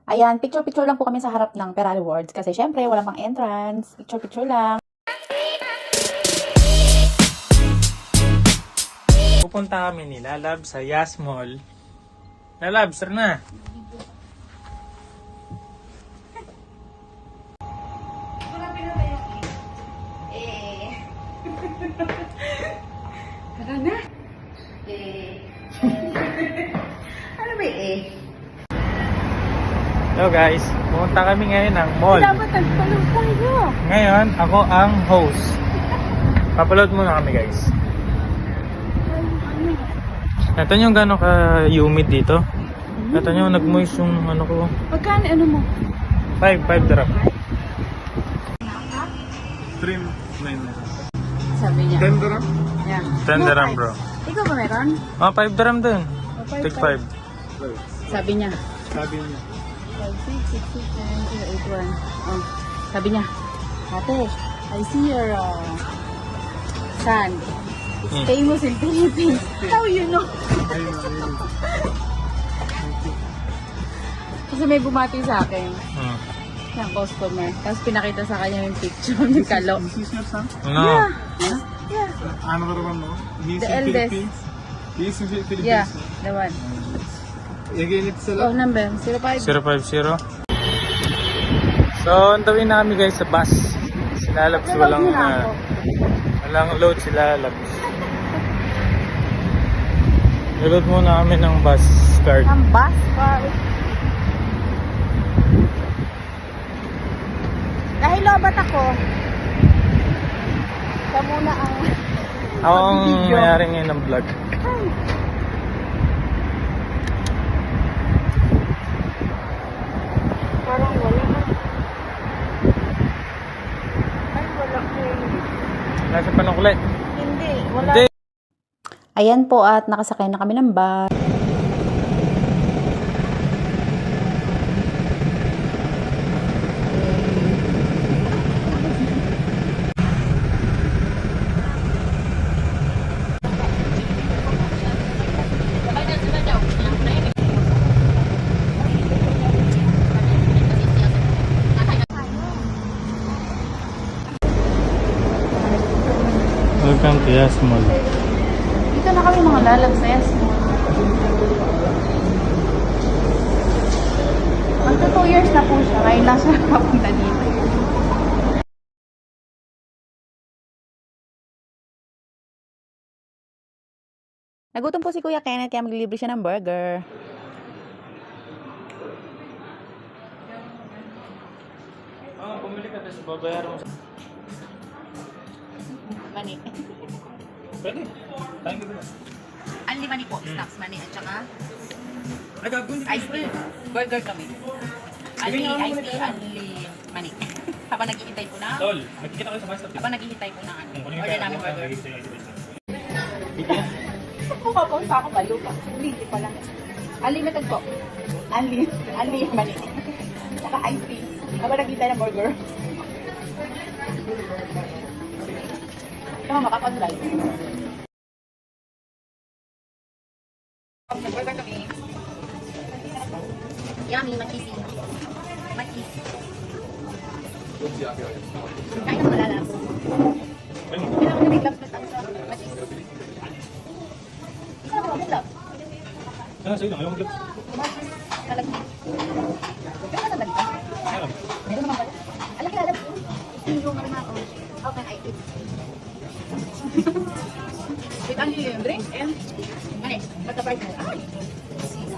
Ayan, picture-picture lang po kami sa harap ng Ferrari Words kasi syempre wala pang entrance. Picture-picture lang. Pupunta kami ni Lalab sa Yas Mall. Lalab, sir na. Tara na. Ano ba Hello guys, pumunta kami ngayon ng mall. Dapat nagpalong tayo. Ngayon, ako ang host. Papaload muna kami guys. Ito nyo gano'n ka-humid dito. Ito nyo, nag-moist yung ano ko. Magkano ano mo? 5 dirham. Trim 9. Sabi niya. 10 dirham? Yeah. 10 dirham bro. Ikaw ba meron? Oh, 5 dirham din. five, Take five. 5. Sabi niya. Sabi niya. 5, 6, 6, 6, 9, 0, 8, 1. Oh, sabi niya. Ate, I see your sand. It's famous in Philippines. How you know? Ayun. Kasi may bumati sa akin. Hmm. Yung customer. Tapos pinakita sa kanya yung picture ng kalo. This is your son? No. Yeah. Another one, no? He's The in eldest. Philippines. He's in Philippines. Yeah, the one. Again, it's Oh, number 05. 050. So, antawin na kami guys sa bus. Si Lalabs walang load si Lalabs. Nilod muna kami ng bus card. Ang bus car. Dahil lobat ako, siya muna ang Ako ang mayari ngayon ng vlog. parang wala. Ay, wala ko. Nasa panukli. Hindi, wala. Hindi. Ayan po at nakasakay na kami ng bus. Welcome to Yas Mall. Dito na kami mga lalab sa Yas. Magto 2 years na po siya. Ngayon lang siya nakapunta dito. Nagutom po si Kuya Kenneth kaya maglilibre siya ng burger. Pumili ka tapos babayaran mo. Mani. Pwede. Thank you. Only money po. Snacks money at saka Ay, gagawin iced tea. Burger kami. Only iced tea, only money. Habang naghihintay po na, Tol, magkikita kayo sa bus stop. habang naghihintay po na order namin burger. Bigyan. Pumapausa ako ba? Lupa. Hindi pa lang. Unlimited po. Only money. Saka iced tea. Habang naghihintay ng burger. Ito makapag-drive. Burger kami. Yummy, makisi. Makisi. Kain na malala. Kailangan na may gloves na tansa. Makisi. Kailangan mo mag-gloves. Ano sa'yo lang? Ayaw mag-gloves. Talagyan. Kailangan na talagyan. Meron naman pala. Alam ka, alam ko. Yung mga ako. How can I eat? With only drink and ano, basta price mo. Ay!